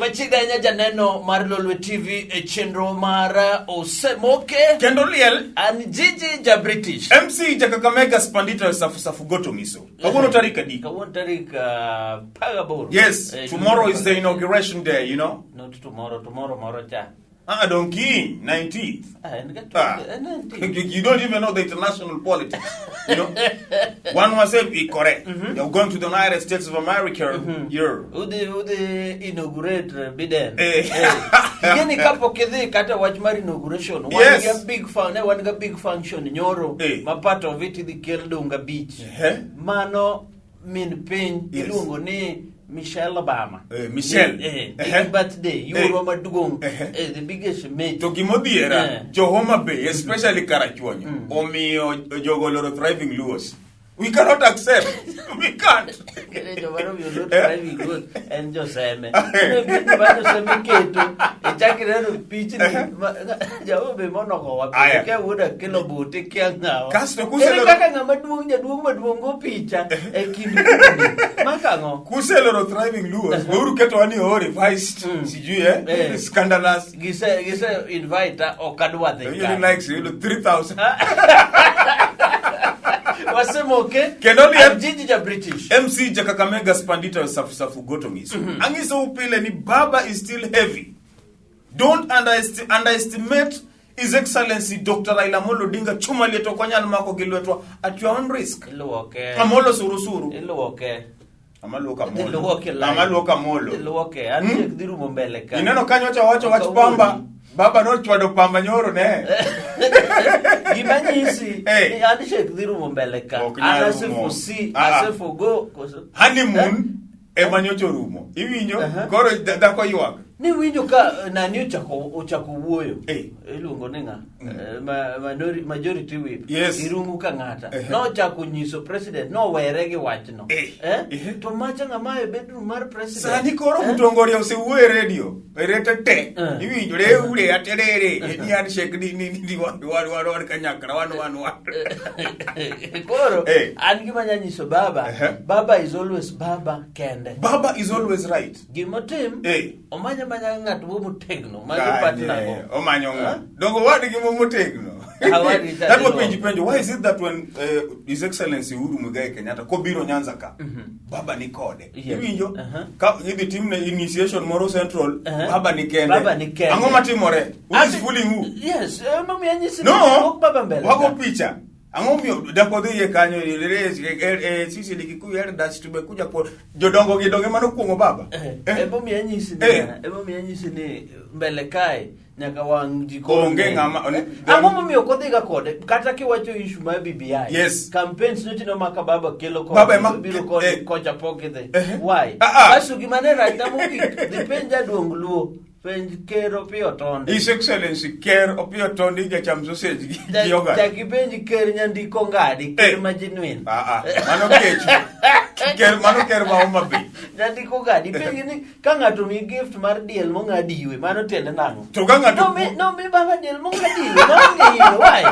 Machiganya janeno mar Lolwe TV chenro mar Osemoke Kendo liel and Gigi ja British MC Jakakamega Spandita safu goto miso. Kawuono tarik adi? Kawuono tarik 18. Yes, tomorrow is the inauguration day, you know. Not tomorrow moro cha. Donkey 19th. 19th. You don't even know the international politics. You know, one was say correct. You're going to the United States of America. Ude inaugurate Biden. Yeni kapo kidhi kata wach mar inauguration. Yes. One ga big function nyoro. Part of it the Keldunga Beach. Mano min pin ilungo ni Michelle Obama. Michelle. Big birthday. Euro maduong. The biggest mate. To gimodiera, Johoma Bay, especially Karachuonyo, Omiyo Jogoloro thriving Luos. We cannot accept. We can't. Driving good and just say me. Jaobe monoko wapi. Kaya wuda kilo buti kia ngao. Kasto kuselo. Kaka maduongo picha. Makango. Kuselo thriving Luos. Uru keto wani horrified. Sijui scandalous. Gise invite okadwa the guy. You like 3,000. Osemoke Kendo liel Gigi ja British MC Jakakamega Spandita safu goto miso. Angiso upile ni baba is still heavy. Don't underestimate His Excellency Dr. Raila Amolo Odinga chuma lieto kwanyal mako gilwetwa at your own risk. Iluoke. Amolo surusuru. Iluoke. Amaluoka molo. Amaluoka molo. Iluoke. Ani dhiru mbele ka. Ineno kanyo wacho pamba. Baba no chwado pamba nyoro ne. Gimanyisi. Ani dhiru mbele ka. Asefo go. Honeymoon emanyocho rumo. Iwinjo koro dhako ywak. Ni winjo ka nani ochako wuoyo. Iluongo ni nga. Majority whip. Irungu ka ngata. No chako nyiso president no were gi wachno. To macha ngama e bedroom mar president. Sani koro mutongori osewuoyo e radio. Erete te. Iwinjo le ure aterere. Ni handshake ni wan kanyakra wan. Koro an gima nyanyiso baba. Baba is always baba kende. Baba is always right. Gimatim omanya ng'at motegno mag partner go. Omanyo nga. Dongo wadi gi motegno. That was penjo. Why is it that when His Excellency Uhuru Muigai Kenyatta kobiro Nyanza ka baba ni kode. Iwinjo ka idhi timne initiation moro central baba ni kende. Ango matimore? Who is fooling who? Yes, mami anyisi baba mbele. Wako picha. Angomio dakodhi ye kanyo sisi likikuyu elders tumekuja kwa jodongo gidonge mano kuongo baba. Ebo mi anyisi ni mbele kae nyaka wang jiko onge ngama angomo mi okodhi ga kode kata kiwacho issue ma BBI. Yes. Campaigns notino maka baba kelo ko biro ko koja pokethe. Why? Asu gimane raita mugi dipenja duong luo. Ker Opiyo Otondi. His Excellency Ker Opiyo Otondi jacham sausage gi yoga. Jaki penji ker nyandiko ngadi ker majinwin. Mano kecho. Ker ma Homa Bay. Nyandiko ngadi penji ni ka ng'ato mi gift mar diel mong'adi iwe mano tiende nang'o? To ka ng'ato no mi baba diel mong'adi iwe maonge iwe why?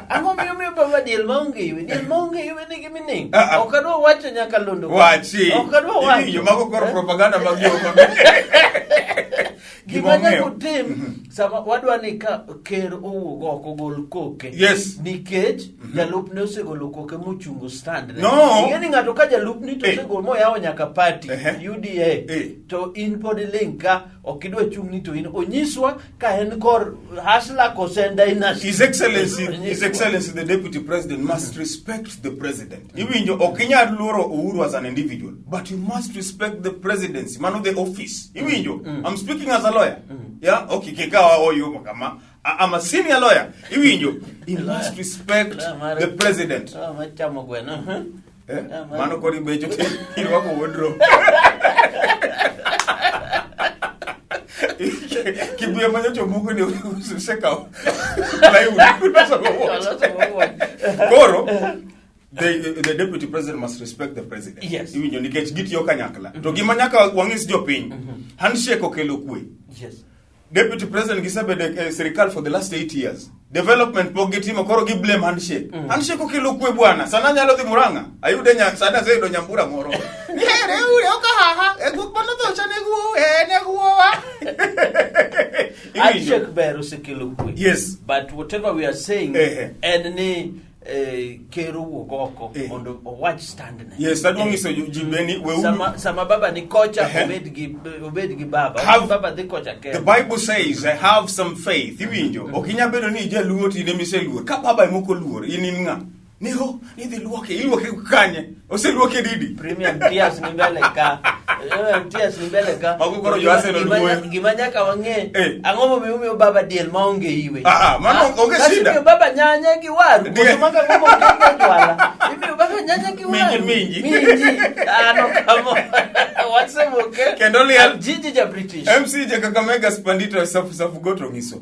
Ang'o miyo baba diel maonge iwe? Diel maonge iwe nigi mining. Okadwa wacho nyaka londo. Wachi. Okadwa wacho. Iyo mago koro propaganda mag Homa. Gimanya kutim sama wadwa ni ka ker owuok ogol koke. Yes. Nikech jalup ne osegolo koke mochungo stand. No. Ngeni ng'ato ka jalup ni to osegolo moyawo nyaka party UDA. To in pod link ka okidwa chung ni to in onyiswa ka en kor hasla kosenda dynasty. His Excellency the Deputy President must respect the President. Iwinjo okinyal luoro Uhuru as an individual, but you must respect the presidency, man of the office. Iwinjo. I'm speaking as a lawyer. Yeah, okay, kikawa oyo kama I'm a senior lawyer. Iwinjo, he must respect the president. Machamo gweno. Mano kori bejo wako wodro. Kibuya manyocho mungu ni useka. Koro the deputy president must respect the president. Yes. Iwinjo nikech gitiyo kanyakla. To gima nyaka wang'is jopiny. Handshake okelo kwe. Yes. Deputy president gisebede serikal for the last 8 years. Development pogitimo koro gi blame handshake. Handshake okelo kwe bwana. Sana nyalo dhi Murang'a. Ayude sana zedo nyambura moro. Yere uri okahaha. Eguk mano to chane gu ne guwa. I check better sekelo kwe. Yes. But whatever we are saying, and ne kero wogoko mondo watch stand. Yes, that one is jibeni we sama baba ni kocha obed gi baba. Baba de kocha ke. The Bible says, have some faith. Iwinjo. Okinya bedo ni je luo ti ne mise luo. Ka baba moko luo ininga. Niho, ni de luoke, iluoke kanye. Ose luoke didi. Premium tears ni mbele ka. Tears ni mbele ka. Magukoro yo ase no luo. Gimanya ka wange. Angomo me baba diel maonge iwe. Mano onge shida. Kasi baba nyanya ki waru. Kusumanga ngomo kenge jwala. Ibi baba nyanya ki waru. Minji. No come on. Osemoke. Kendoli Jiji ja British. MC je Kakamega Spandito safu goto ngiso.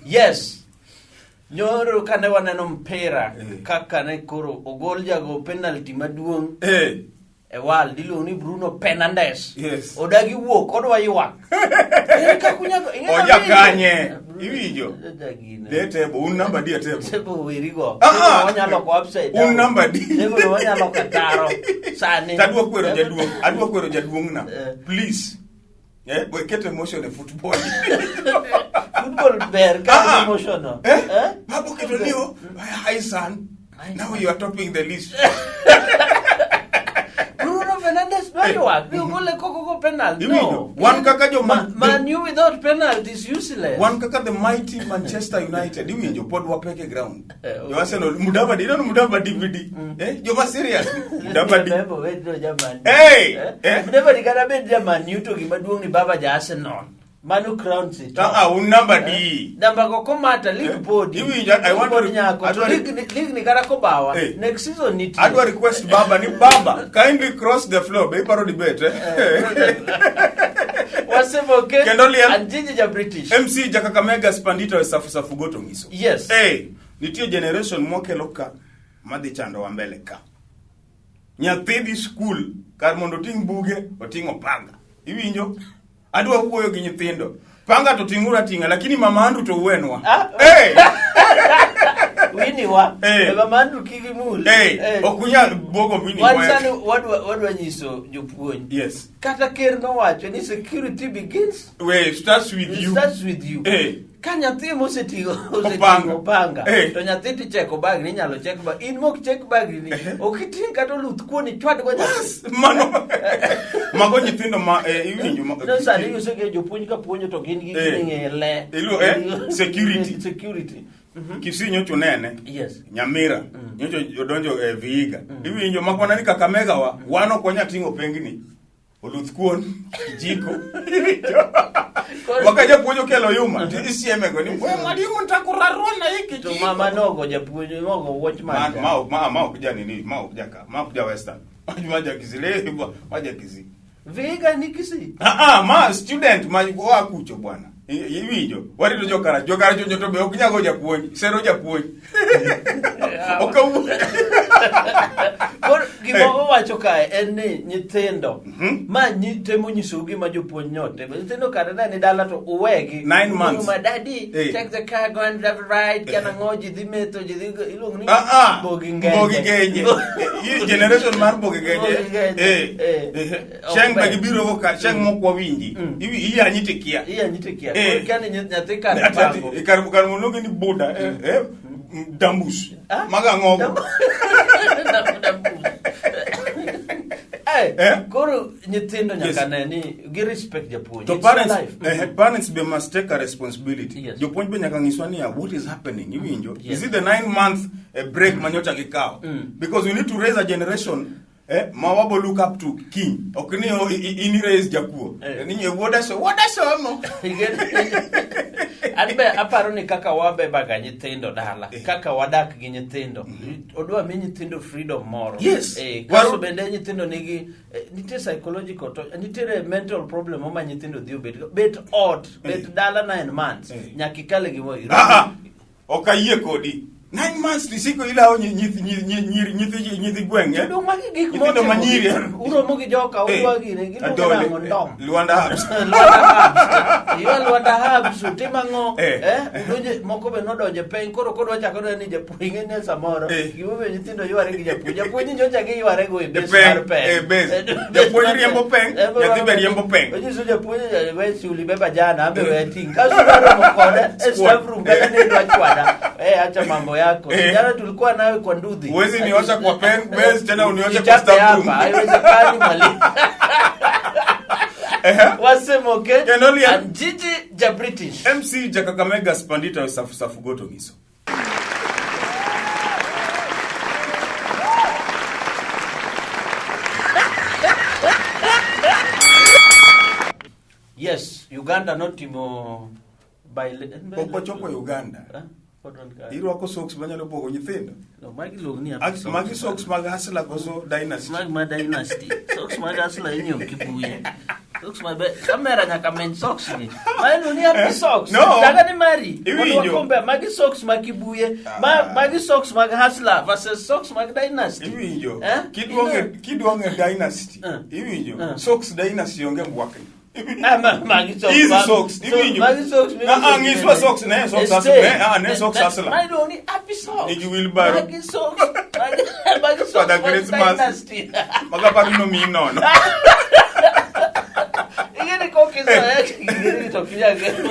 Yes. Nyoro kane waneno mpira kaka ne koro ogol jago penalty maduong wal diluongo ni Bruno Fernandes. Yes. Odagi wuok odwa ywak. Kakunyago oja kanye iwinjo de tebo un number di tebo tebo wirigo onyalo ko upside down un number di tebo onyalo kataro sani adwa kwero jaduong na please we get emotion in football. Football bear ka emotional. Babo keto niyo. Hi son. Now you are topping the list. Bruno Fernandes what? You go like Coco penalty. No. One kaka jo Man you without penalty is useless. One kaka the mighty Manchester United. You mean your pod wapeke ground. You Arsenal Mudavadi, you know Mudavadi DVD. You are serious. Mudavadi. Hey. Mudavadi kana be German you to give maduong ni baba ja Arsenal. Manu crowns it. Un number D. Number ko komata league board. I want to league ni kara ko bawa. Next season niti. I do request baba ni baba kindly cross the floor be paro debate. Osemoke and Jiji ja British. MC ja Kakamega Spandito safu goto ngiso. Yes. Nitie generation mokelo ka madhi chando wa mbele ka. Nyathi school kar mondo ting buge otingo panga. Iwinjo? Adwa wuoyo gi nyithindo. Panga to tingura tinga lakini mama andu to wenwa. Wini wa. Mama andu kigi mul. Okunya bogo mini wa. Wansani wadwa nyiso jopuonj. Yes. Kata ker no wacho ni security begins. Starts with you. Starts with you. Ka nyathi mosetigo panga. To nyathi ti cheko bag ni nyalo check bag. In mok check bag ni. Okiting kata luth kuoni chwad go nyathi. Mano. Mago nyithindo ma iwinjo. No sani yuso ge jopuonj ka puonjo to gin gi ng'ele. Security. Kisi nyocho nene. Yes. Nyamira. Nyocho odonjo Vihiga. Iwinjo makwana ni Kakamega wa wano konya tingo pengini. Oluth kuon jiko. Wakaja puonjo kelo yuma. Isieme go ni mwalimu nitakurarona hiki jiko. To mama nogo japuonjo nogo watchman. Ma kuja nini? Ma kuja Western. Maja kizile maja kizi. Vihiga ni kisi. Ma student wa kucho bwana. Iwinjo wari to jokara jojo to be okunyago japuonj sero japuonj okawu gimo wacho kae en ni nyithindo ma temo nyiso gima jopuonj nyote nyithindo kada ni dala to uwegi 9 months my daddy take the car go and drive right kana ngoji dhi metho jidhi iluongo ni bogi genye generation mar bogi genye cheng bagibiro go ka cheng mokwa winji iya nyitikia Kani nyathi kar pango. Kar monoge ni boda dambus. Maga ngogo. Koro nyithindo nyaka neni gi respect japuonj. To parents be must take a responsibility. Jopuonj be nyaka ngiswa ni what is happening iwinjo. Is it the 9-month break manyocha gikao? Because we need to raise a generation mawabo look up to king. Okini ini raise jakuo. Ninyi woda so no. Anbe aparo ni kaka wabe baga nyithindo dala. Kaka wadak gi nyithindo. Odwa mi nyithindo freedom moro. Yes. Kaso bende nyithindo nigi nitie psychological to nitie mental problem oma nyithindo dio bet odd bet dala 9 months. Nyaki kale gi mo. Okayie kodi. 9 months tisiko ilao nyithi gweng do magi gik mo manyiri uromo gi joka uwagi ne giluongo ndom Luanda Habs Luanda Habs timango udonje moko be nodonje peny koro kodwa chako ni japuonj ne samoro gibe nyithindo yware gi japuonj nyocha gi yware go e bes mar peny japuonj riembo peny nyathi be riembo peny ojiso japuonj we suli beba jana ambe weting kaso bado mkode staff room kana ne ndo achwada acha mambo yako jana tulikuwa nawe kwa ndudhi uwezi niosha kwa pen base tena uniosha kwa staff room haiwezekani mwalimu Osemoke and Gigi ja British MC ja Kakamega Spandita safu goto ngiso. Yes, Uganda not timo by Popo Uganda. Irwako socks banyalo pogo nyithindo. No, magi logni magi socks mag Hasla koso dynasty. Mag dynasty. Socks mag Hasla inyo kibuye. Socks mag kamera nyaka men socks ni. Mailo ni happy socks. No. Daga ni mari. Wakombe magi socks mag kibuye. Magi socks mag Hasla versus socks mag dynasty. Iwinjo. Kidwonge dynasty. Iwinjo. Socks dynasty onge mbwakni. Magi socks. Easy socks. Iwinjo. Magi socks. Ngiswa socks ne socks asla. Ne socks asla. Mailo ni happy socks. Igi wheelbarrow. Magi socks. Magi socks mag dynasty. Magapari no mi nono.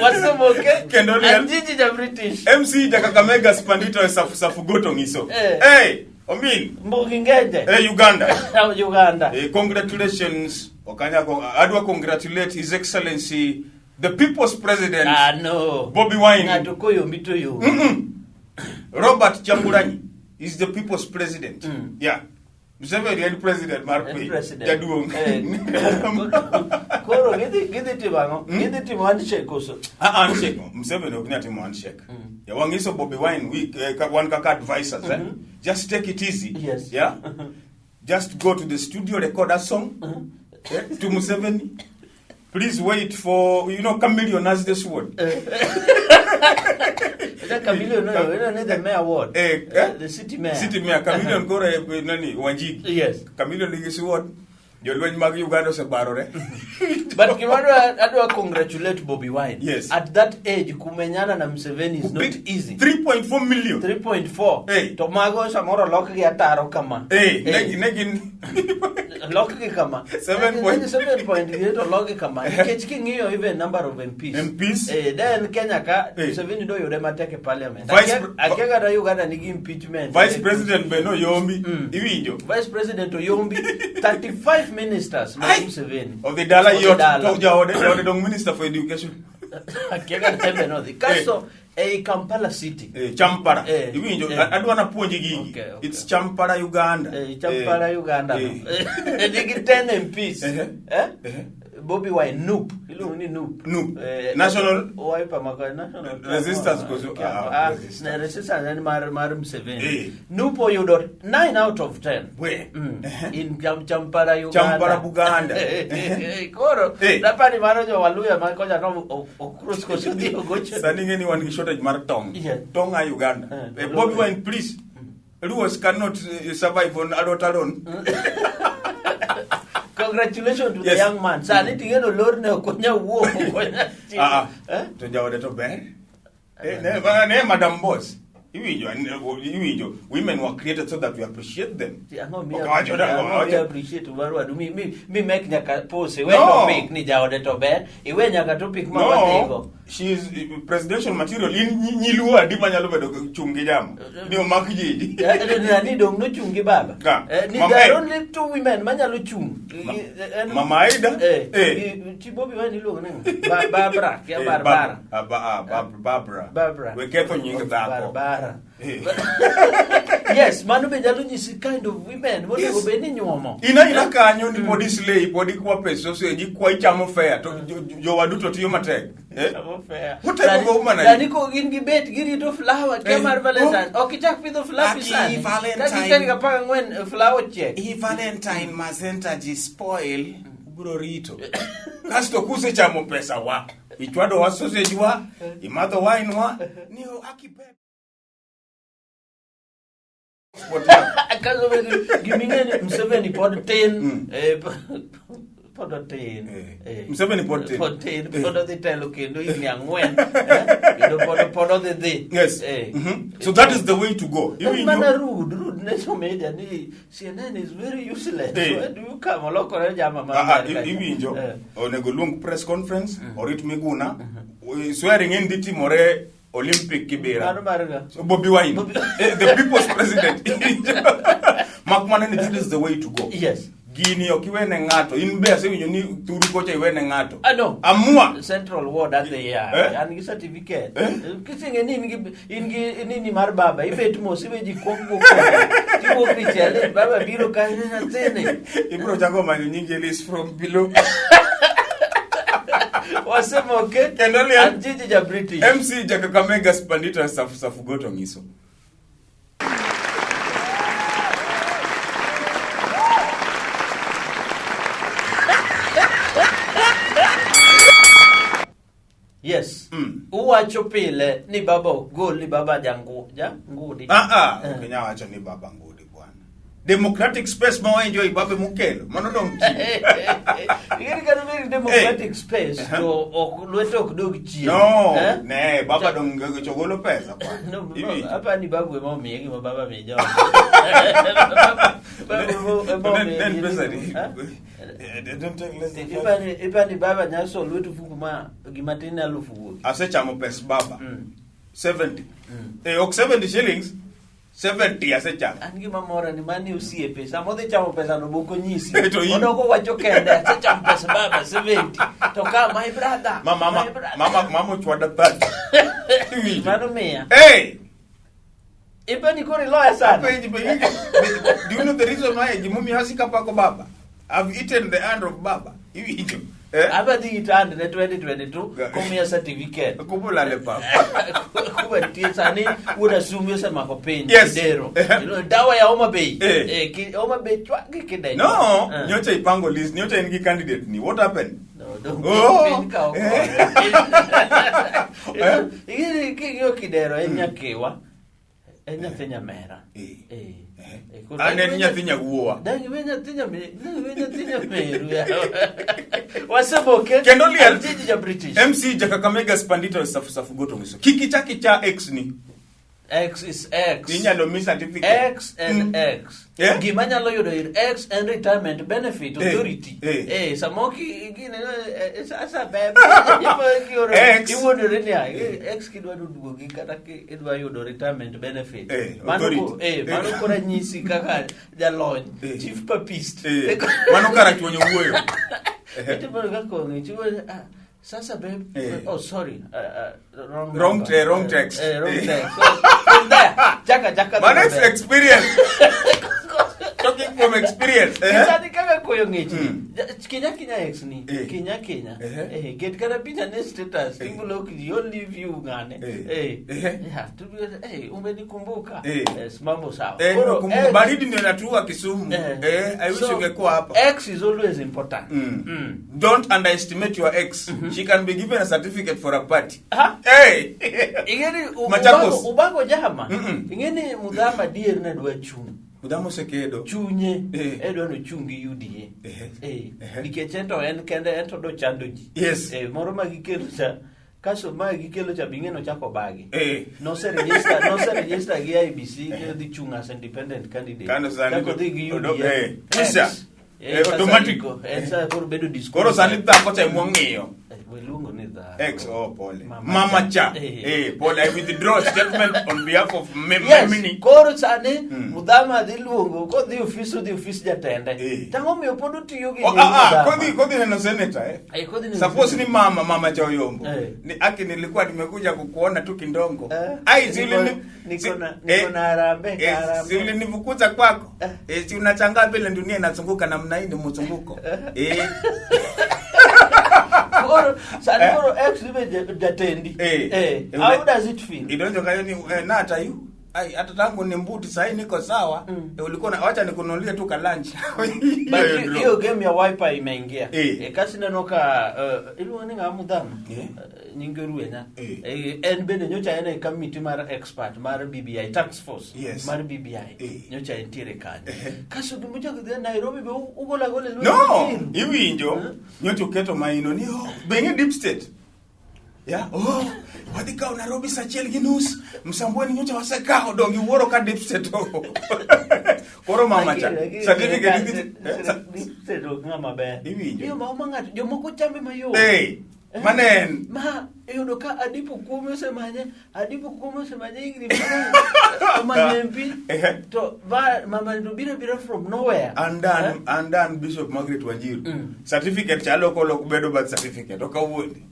Osemoke and Gigi ja British MC ja Kakamega Spandito safu goto ngiso. Hey, Omin Mbugingende. Uganda. Congratulations. Okanyako adwa congratulate His Excellency the People's President. No. Bobby Wine. Ngatokoyo mitoyo. Robert Chamburanyi is the People's President. Yeah. Museveni head president Marpe. Jaduong. Koro gidi tibango. Gidi timu handshake also. Handshake. Museveni oknya timu handshake. Ya wangiso Bobby Wine week one kaka advisors. Just take it easy. Yes. Yeah. Just go to the studio, record a song to Museveni. Please wait for Chameleon has this word. Chameleon, no, the mayor ward. The city mayor. City mayor. Chameleon go nani Wanjigi. Yes. Chameleon is word. Yolwen magi Uganda se barore. But Kimano adwa congratulate Bobby Wine. Yes. At that age kumenyana na Museveni is not easy. 3.4 million. 3.4. Hey. Tomago samoro loki ataro kama. Hey. Negin. Loki kama. 7 point to loki kama. Kechking hiyo even number of MPs. MPs. Then Kenya ka Museveni do yode mateke parliament. Akega da Uganda nigi impeachment. Vice President Beno Yombi. Iwinjo. Vice President Yombi 35 ministers Museveni. Of the Dala Yot Toja the Minister for Education. Akega da Beno the Kaso Kampala City. Champara. Iwinjo adwana puonji gigi. It's Champara Uganda. Champara Uganda. Nigi 10 MPs. Bobby Wine Noop. Ilu ni Noop. National Wiper maka national resistance kozo. Resistance and mar Museveni. Noop oyudo 9 out of 10. Where? In Champara Uganda. Champara Buganda. Koro. Lapani marojo waluya makoja no okrus ko sudi ogocho. Standing anyone shortage mar tong. Tong Uganda. Bobby Wine please. Rules cannot survive on adult alone. Congratulations to the young man. Sani tingeno lor ne okonya wuok. To jawde to ber. Ne Madam Boss. Iwinjo. Women were created so that we appreciate them. We appreciate Umaru. Me make nyaka pose. We no pick ni jawde to ber. Iwe nyaka to pick mama tego. She is presidential material. Nyiluwa di manyalo bedo chungi jam. Ni omaki jiji. Ni dong no chungi baba. Ni there are only 2 women manyalo chung. Mama Aida. Chibobi wani luongo nanga. Barbara. Barbara. We ketho nying dhako. Barbara. Yes, manu be jalo nyisi kind of women. What go be ni nyuomo. Ina kanyo ni podi slay, podi kwa peso so ji kwa chamo fair to jo waduto tiyo matek. Fair. What type of woman are you? Dani ko gin gibet girito flower kemar Valentine. Okichak pidho flower pisani. Kaki kapaka ngwen flower check. He Valentine mazenta ji spoil bro rito. Kasto kuse chamo pesa wa. Ichwado wa sausage wa, imadho wine wa, ni akipe Kaso gimingeni Museveni pod tin pod tin Museveni pod the telo kendo ini angwen pod the yes so that is the way to go. Mana rude national media ni CNN is very useless. Where do you come lokore jama iwinjo onego luong press conference orit Miguna swearing in the timore Olympic Kibera. So Bobby Wine, the people's president. Makmanani, that is the way to go. Yes. Guinea okiwene ngato in be ase winyo ni turu kocha iwene ngato. No. Amua Central Ward that they are. And gi certificate. Kisinge nini mar baba ibet mos iweji kokbo ko. Tiwo krichele baba biro kaine na tene. Ibro chango manyo nyingi list from below. Osemoke and Gigi ja British. MC Jakakamega Spandita safugoto ngiso. Yes. Uwacho pile ni baba gol ni baba ngudi. Kenya wacho ni baba ngudi bwana. Democratic space ma enjoy babe mukelo. Mano don't. Yiri kana very democratic space to lweto okdog chieng. No, ne baba dong chogolo pesa kwa. No, hapa ni babu emo miegi ma baba meja. Then pesa ni. Don't take less than Ipa ni baba nyaso lweto fukuma gimatini alufu. Asechamo pesa baba. 70. Ok 70 shillings. 70 asechamo. Angi mamora ni mani usie pesa. Mode chamo pesa no boko nyisi. Odoko wacho kende asechamo pesa baba 70. Toka my brother. Mama chwada 30. Mano mea. Hey. Ipa ni kori lawyer sana. Do you know the reason why Jimumi hasika pako baba? I've eaten the hand of baba. Aba di itande ne 2022 komia certificate. Kubula le papa. Kuba tiesani una sumio sama ko pen kidero. Dawa ya Homa Bay. Homa Bay chwa kidai. No, nyocha ipango list, nyocha ingi candidate ni. What happened? No, Igiri kidero enyakewa. Enya mera. Ane nyathina guoa. Dangi wenya tinya meru. Osemoke kendo liel Gigi ja British. MC Jakakamega Spandita safugoto ngiso. Kiki chaki cha X ni. X is X. Inyalo mi certificate. X and X. Gima nyalo yudo X and retirement benefit authority. Samoki igine asa bebe. X. Iwodo renia. X kidwa duogi kata kidwa yudo retirement benefit. Mano kora nyisi kaka jalony. Chief papist. Mano kara chwonyo wuoyo. Ete bado kako ngichiwo Sasa babe, oh sorry, wrong text. Wrong text. So, from there, Jaka. My next experience. Talking from experience. Sasa kama koyo ngechi. Kenya X ni. Kenya. Get kana picha ne status. Tingulo ki only view ngane. Yeah, to be umenikumbuka. Yes, mambo sawa. Kumbuka baridi ndio natua Kisumu. I wish ungekuwa hapa. X is always important. Don't underestimate your ex. She can be given a certificate for a party. Hey. Ingeni ubango jama. Ingeni mudhama dier na dwa chung. Mudhama sekedo. Chunye. Edo no chungi UDA. Nikech ento en kende ento do chando ji. Yes. Moro magikelo cha kaso magikelo cha bingeno chako bagi. No se register gi IBC di chunga as independent candidate. Tako digi UDA. Kisha. Automatic. Esa por bedo discourse. Koro sani tako cha mwangio. Welungo ni da. Ex pole. Mama cha. Pole, I withdraw statement on behalf of Mimi. Koro sani mudama dilungo ko di office jatende. Tango mi opodo tiyo gi. Kodi neno senator Suppose ni mama cha Oyombo. Ni aki nilikuwa nimekuja kukuona tu kindongo. Ai niko na harambe. Si ulinifukuza kwako. Si unachanga vile dunia inazunguka namna hii ni mzunguko. Sanoro X libe jatendi. How does it feel? Idonjo kayo ni nata you. ai hata tangu ni mbuti sasa niko sawa. Ulikuwa na acha nikununulie tu ka lunch. But hiyo game ya wifi imeingia. Kasi nanoka iluani nga mudhama. Nyingeruwe na. En bende nyocha ene committee mar expert mar BBI tax force mar BBI. Nyocha entire kanye. Kaso gimuja kudhe Nairobi be ugola gole lwe. No, iwinjo nyocha keto maino ni bengi deep state. Yeah, wadhi kao Nairobi sachiel gi nus, msambweni nyocha waseka odongi wuoro ka deep state. Koro mama cha. Certificate state ngama maber. Iwinjo. Iyo mama ng'ato jomoko chambe mayo. Manen. Ma yudo ka adipo kuome semanye igni manyempi to mama ndo bira from nowhere. And then Bishop Margaret Wanjiru. Certificate chalo kolo kubedo birth certificate okawuondi.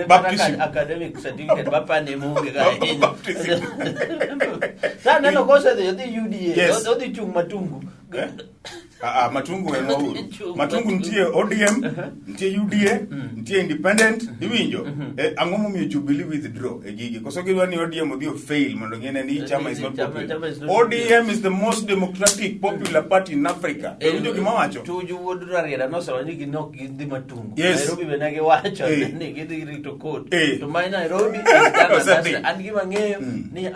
Baptism academic certificate bapa ne munge ga hinya. Sana no kosa de UDA do di chung matungu. Matungu eno matungu ntie ODM ntie UDA ntie independent iwinjo angomo mi Jubilee withdraw gigi koso gidwa ni ODM odio fail mondo ngene ni chama is not popular. ODM is the most democratic popular party in Africa. Iwinjo gimawacho tuju wodra riera no so ni ginok gidhi matungu Nairobi benage wacho ni gidhi rito code to my Nairobi and gima ng'eyo ni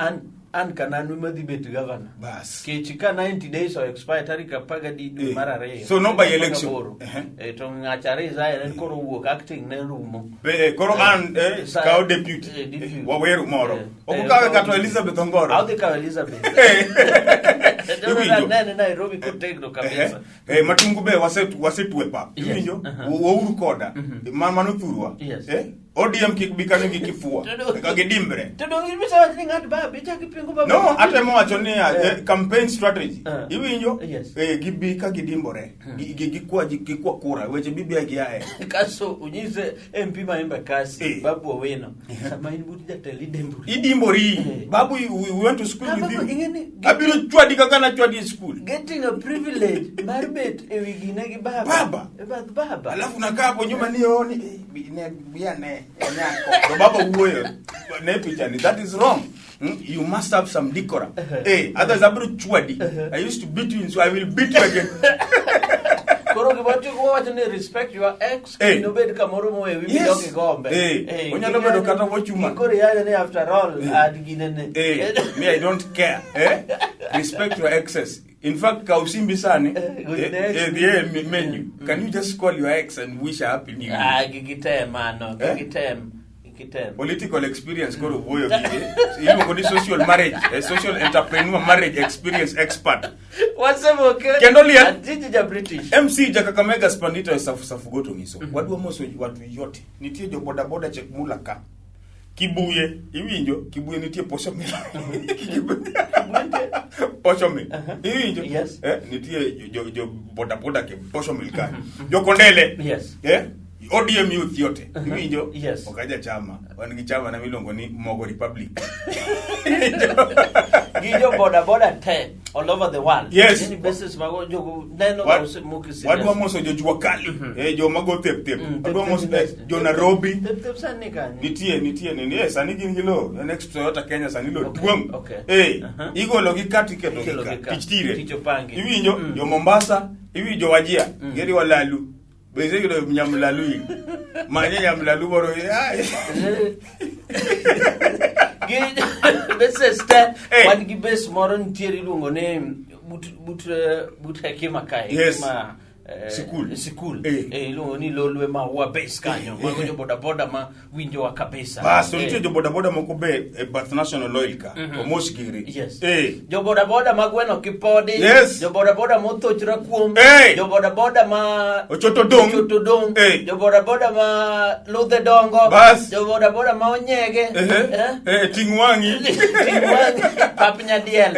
an kananu madhi bet governor bas kechika 90 days or expire tarika paga di marare so no by election to ngachare zaire koro wuok acting ne rumo koro an kao deputy waweru moro okukawe kato Elizabeth Ongoro au de ka Elizabeth nene Nairobi kotegno kabisa matungu be wasetwe pa iwinjo wouru koda mama no thurwa ODM kikbikano gikifua kagidimbre to dongi bisa ngat ba becha kipingo ba no atemo wacho ni campaign strategy iwinjo gibika gidimbore gikwa kura weche BBI giae kaso unyise MP maemba kasi babu Owino sama inbuti jateli idimbori babu we went to school with you abiro chwadi kaka na chwadi school getting a privilege marbet ewigine gi baba alafu nakaa hapo nyuma nioni biane nyako baba uoyo ne picha ni that is wrong. You must have some decorum. Others abro chwadi. I used to beat you so I will beat you again. Koro gibati ko wacho ni respect your ex no bed kamoro mo e wi dogi gombe. Onyalo bedo kata wochuma. Koro yale ne after all adigine me I don't care. Respect your exes. In fact, Kausimbi Sane, the menu. Can you just call your ex and wish her happy new year? Gigitem, man. Gigitem. Political experience, koro boyo gige. Even for the social marriage, social entrepreneur marriage experience expert. Osemoke. Kendolia. Tich British. MC Jakakamega Spandito safu goto ngiso. Wadu moso watu yote. Nitie jo boda boda check mulaka. Kibuye, iwinjo, kibuye nitie posome. Posome. Iwinjo. Yes. Nitie jo boda boda ke posome ka. Jo kondele. Yes. ODM youth yote. Iwinjo. Yes. Okaja chama. Wangi chama na milongo ni Mogo Republic. Gijo boda te all over the world. Yes. Any basis mago jogo neno Osemoke serious. Wadu wamoso jo jua kali. Jo mago tep. Wadu wamoso jo Nairobi. Tep sani kani. Nitie nini. Sani gingilo. Next Toyota Kenya sani lo tuang. Okay. Igo logi kati keto gika. Tichtire. Tichopangi. Iwinjo. Jo Mombasa. Iwinjo Wajia. Geri walalu. Beze gilo mnyamlalu yi. Manye nyamlalu boro yi. Bese sta wadi gibes moron tieri lungo ne but hekima kai. Yes. Sikul. Lungo ni Lolwe ma wa base kanyo. Mago jo boda ma winjo wa kabisa. Bas, so ntie jo boda moko be Bath National Oil ka. Omoshgiri. Yes. Jo boda ma gweno kipodi. Yes. Jo boda motochra kuom. Jo boda ma Ochoto dong. Jo boda ma Luthe dongo. Bas. Jo boda ma onyege. Tingwangi. Papinya diel.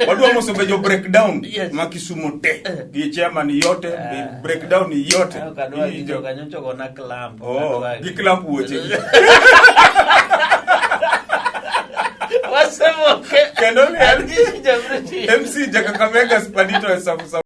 Wadu moso be jo breakdown. Ma Kisumu te. Gi chairman yote. Breakdown yote. Hiyo kanyocho kona clamp. Gi clamp woche. Osemoke. Kendolia. MC MC Jakakamega Spandito safu